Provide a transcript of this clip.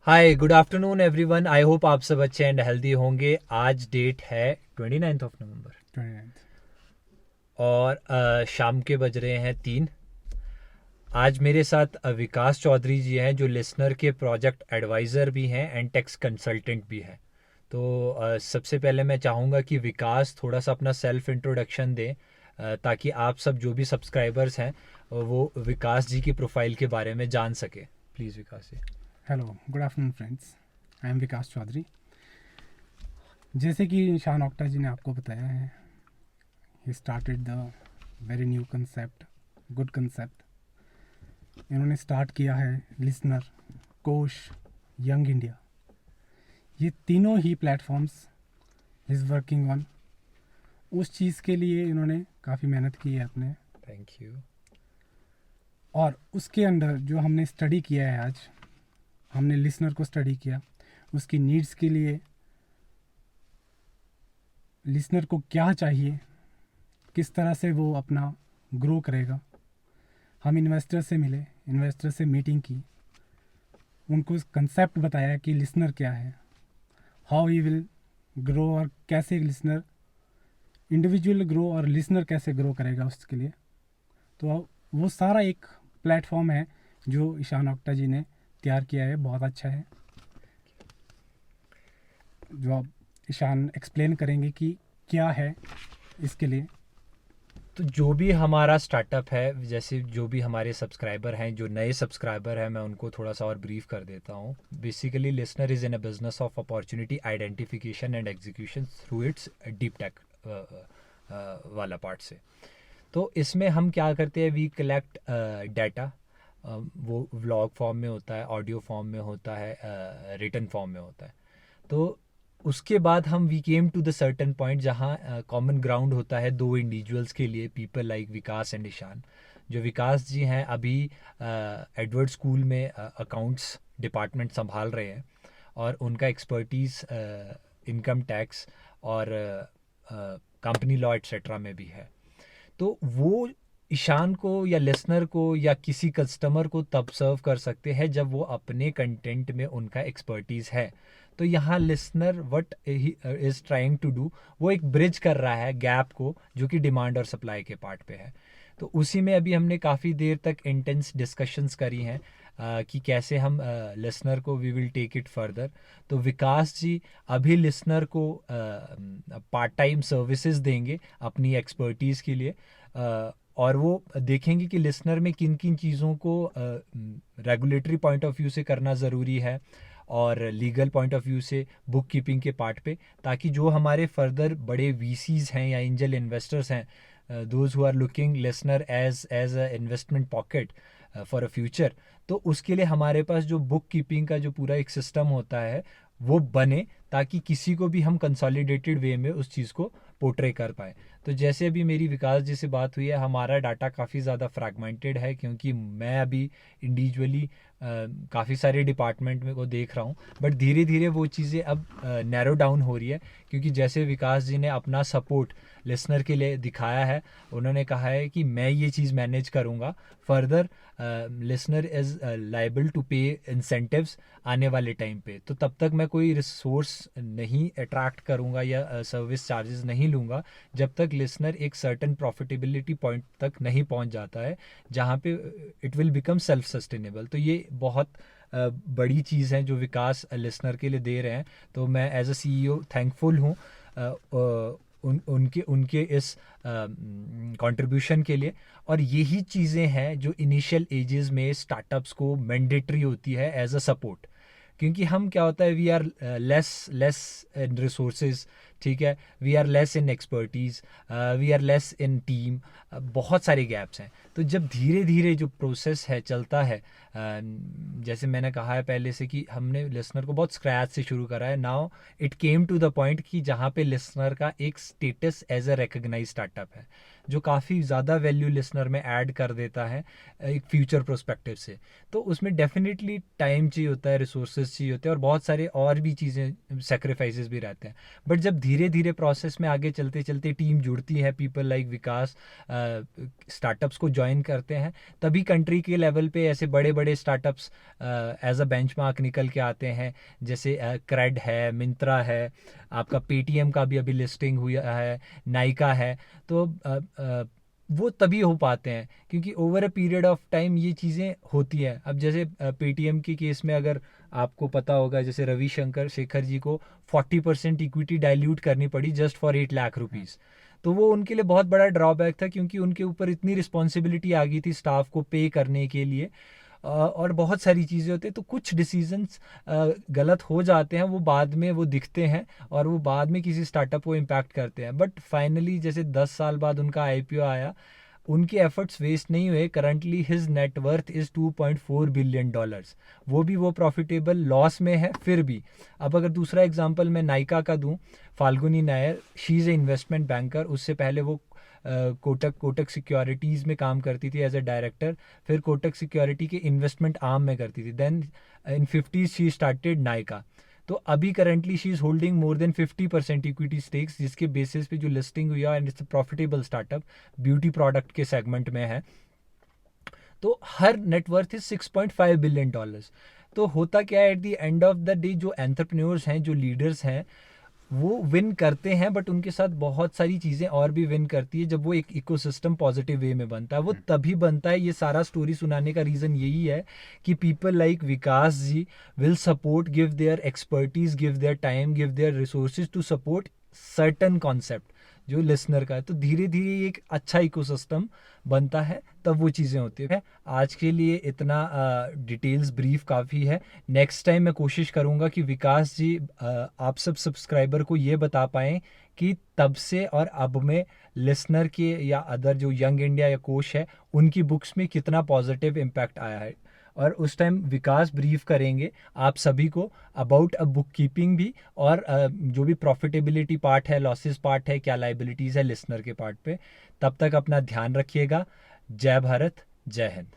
Hi good afternoon everyone. I hope आप सब अच्छे एंड हेल्दी होंगे। आज डेट है 29 ऑफ नवंबर 29th। और शाम के बज रहे हैं 3। आज मेरे साथ विकास चौधरी जी हैं जो लिसनर के प्रोजेक्ट एडवाइज़र भी हैं एंड टैक्स कंसल्टेंट भी हैं। तो सबसे पहले मैं चाहूँगा कि विकास थोड़ा सा अपना सेल्फ इंट्रोडक्शन दें, ताकि आप सब जो भी सब्सक्राइबर्स हैं वो विकास जी की प्रोफाइल के बारे में जान सके। Please Vikas ji. Hello, good afternoon friends. I am Vikas Chaudhary. जैसे कि शान ऑक्टा जी ने आपको बताया है, he started the very new concept, good concept. इन्होंने स्टार्ट किया है लिसनर, कोश, यंग इंडिया। ये तीनों ही प्लेटफॉर्म्स इज़ वर्किंग ऑन। उस चीज़ के लिए इन्होंने काफ़ी मेहनत की है अपने, थैंक यू। और उसके अंदर जो हमने स्टडी किया है आज, हमने लिसनर को स्टडी किया, उसकी नीड्स के लिए लिसनर को क्या चाहिए, किस तरह से वो अपना ग्रो करेगा। हम इन्वेस्टर से मिले, इन्वेस्टर से मीटिंग की, उनको कंसेप्ट बताया कि लिसनर क्या है, हाउ ही विल ग्रो, और कैसे लिसनर इंडिविजुअल ग्रो और लिसनर कैसे ग्रो करेगा उसके लिए। तो वो सारा एक प्लेटफॉर्म है जो ईशान ओक्टा जी ने तैयार किया है, बहुत अच्छा है। जो आप ईशान एक्सप्लेन करेंगे कि क्या है इसके लिए। तो जो भी हमारा स्टार्टअप है, जैसे जो भी हमारे सब्सक्राइबर हैं, जो नए सब्सक्राइबर हैं, मैं उनको थोड़ा सा और ब्रीफ कर देता हूँ। Basically listener is in a business of opportunity identification and execution through it's deep tech वाला पार्ट से। तो इसमें हम क्या करते हैं, वी कलेक्ट डाटा। वो व्लॉग फॉर्म में होता है, ऑडियो फॉर्म में होता है, रिटन फॉर्म में होता है। तो उसके बाद हम we came to the certain point जहाँ कॉमन ग्राउंड होता है दो इंडिविजुअल्स के लिए, people like Vikas and Ishan. जो विकास जी हैं अभी एडवर्ड स्कूल में अकाउंट्स डिपार्टमेंट संभाल रहे हैं, और उनका एक्सपर्टीज़ इनकम टैक्स और कंपनी लॉ एट्सेट्रा में भी है। तो वो ईशान को या लिसनर को या किसी कस्टमर को तब सर्व कर सकते हैं जब वो अपने कंटेंट में उनका एक्सपर्टीज़ है। तो यहाँ Listener what is trying to do, वो एक ब्रिज कर रहा है गैप को जो कि डिमांड और सप्लाई के पार्ट पे है। तो उसी में अभी हमने काफ़ी देर तक इंटेंस डिस्कशंस करी हैं कि कैसे हम लिसनर को we will take it further. तो विकास जी अभी लिसनर को पार्ट टाइम सर्विसेज देंगे अपनी एक्सपर्टीज़ के लिए, और वो देखेंगे कि लिसनर में किन किन चीज़ों को रेगुलेटरी पॉइंट ऑफ व्यू से करना ज़रूरी है और लीगल पॉइंट ऑफ व्यू से बुक कीपिंग के पार्ट पे, ताकि जो हमारे फर्दर बड़े वीसीज हैं या एंजल इन्वेस्टर्स हैं, those who are looking Listener as a investment pocket for a future, तो उसके लिए हमारे पास जो बुक कीपिंग का जो पूरा एक सिस्टम होता है वो बने, ताकि किसी को भी हम कंसोलिडेटेड वे में उस चीज़ को पोर्ट्रे कर पाए। तो जैसे अभी मेरी विकास जी से बात हुई है, हमारा डाटा काफ़ी ज़्यादा फ्रैगमेंटेड है, क्योंकि मैं अभी इंडिविजुअली काफ़ी सारे डिपार्टमेंट में को देख रहा हूँ। बट धीरे धीरे वो चीज़ें अब नैरो डाउन हो रही है, क्योंकि जैसे विकास जी ने अपना सपोर्ट लिसनर के लिए दिखाया है, उन्होंने कहा है कि मैं ये चीज़ मैनेज करूँगा further. Listener is liable to pay incentives आने वाले टाइम पे। तो तब तक मैं कोई रिसोर्स नहीं अट्रैक्ट करूँगा या सर्विस चार्जेस नहीं लूँगा जब तक लिसनर एक सर्टन प्रॉफिटेबिलिटी पॉइंट तक नहीं पहुँच जाता है जहाँ पे it will become self sustainable. तो ये बहुत बड़ी चीज़ है जो विकास लिसनर के लिए दे रहे हैं। तो मैं एज अ सीईओ थैंकफुल हूँ उनके उनके इस कंट्रीब्यूशन के लिए। और यही चीज़ें हैं जो इनिशियल एजेस में स्टार्टअप्स को मैंडेटरी होती है एज अ सपोर्ट, क्योंकि हम क्या होता है, we are less less in resources, ठीक है, we are less in expertise, we are less in team, बहुत सारे गैप्स हैं। तो जब धीरे धीरे जो प्रोसेस है चलता है, जैसे मैंने कहा है पहले से कि हमने लिसनर को बहुत स्क्रैच से शुरू करा है, now it came to the point कि जहाँ पे लिसनर का एक status as a recognise startup है, जो काफ़ी ज़्यादा वैल्यू लिसनर में ऐड कर देता है एक फ्यूचर प्रोस्पेक्टिव से। तो उसमें डेफिनेटली टाइम चाहिए होता है, रिसोर्सेज चाहिए होते हैं, और बहुत सारे और भी चीज़ें सेक्रीफाइसेस भी रहते हैं। बट जब धीरे धीरे प्रोसेस में आगे चलते चलते टीम जुड़ती है, पीपल लाइक विकास स्टार्टअप्स को ज्वाइन करते हैं, तभी कंट्री के लेवल पे ऐसे बड़े बड़े स्टार्टअप्स एज अ बेंचमार्क निकल के आते हैं। जैसे क्रेड है, मिंत्रा है, आपका पेटीएम का भी अभी लिस्टिंग हुआ है, नाइका है। तो वो तभी हो पाते हैं क्योंकि over a period of time ये चीज़ें होती हैं। अब जैसे पेटीएम के केस में अगर आपको पता होगा, जैसे रविशंकर शेखर जी को 40% इक्विटी डाइल्यूट करनी पड़ी जस्ट फॉर 8 लाख रुपीज़। तो वो उनके लिए बहुत बड़ा ड्रॉबैक था क्योंकि उनके ऊपर इतनी रिस्पॉन्सिबिलिटी आ गई थी स्टाफ को पे करने के लिए, और बहुत सारी चीज़ें होती हैं। तो कुछ डिसीजंस गलत हो जाते हैं, वो बाद में वो दिखते हैं और वो बाद में किसी स्टार्टअप को इम्पैक्ट करते हैं। बट फाइनली जैसे 10 साल बाद उनका आईपीओ आया, उनके एफर्ट्स वेस्ट नहीं हुए। Currently his net worth is $2.4 billion. वो प्रॉफिटेबल लॉस में है फिर भी। अब अगर दूसरा एग्जांपल मैं नाइका का दूं, Falguni Nair, she is a investment banker. उससे पहले वो कोटक सिक्योरिटीज़ में काम करती थी एज ए डायरेक्टर, फिर कोटक सिक्योरिटी के इन्वेस्टमेंट आर्म में करती थी। Then in 50s she started Nykaa. तो अभी currently she is holding more than 50% equity stakes, जिसके बेसिस पे जो लिस्टिंग हुई है, and it's profitable startup, beauty product के सेगमेंट में है। तो हर नेटवर्थ इज $6.5 बिलियन। तो होता क्या है, at the end of the day जो एंटरप्रेन्योर्स हैं, जो लीडर्स हैं, वो विन करते हैं, बट उनके साथ बहुत सारी चीज़ें और भी विन करती है। जब वो एक इकोसिस्टम पॉजिटिव वे में बनता है, वो तभी बनता है। ये सारा स्टोरी सुनाने का रीज़न यही है कि people like Vikas ji will support, give their expertise, give their time, give their resources to support certain concept जो लिसनर का है। तो धीरे धीरे एक अच्छा इकोसिस्टम बनता है, तब वो चीज़ें होती है। आज के लिए इतना डिटेल्स ब्रीफ काफ़ी है। नेक्स्ट टाइम मैं कोशिश करूँगा कि विकास जी आप सब सब्सक्राइबर को ये बता पाएँ कि तब से और अब में लिसनर के या अदर जो यंग इंडिया या कोश है, उनकी बुक्स में कितना पॉजिटिव इम्पैक्ट आया है। और उस टाइम विकास ब्रीफ करेंगे आप सभी को अबाउट अ बुक कीपिंग भी, और जो भी प्रॉफिटेबिलिटी पार्ट है, लॉसेस पार्ट है, क्या लाइबिलिटीज़ है लिसनर के पार्ट पे। तब तक अपना ध्यान रखिएगा। जय भारत, जय हिंद।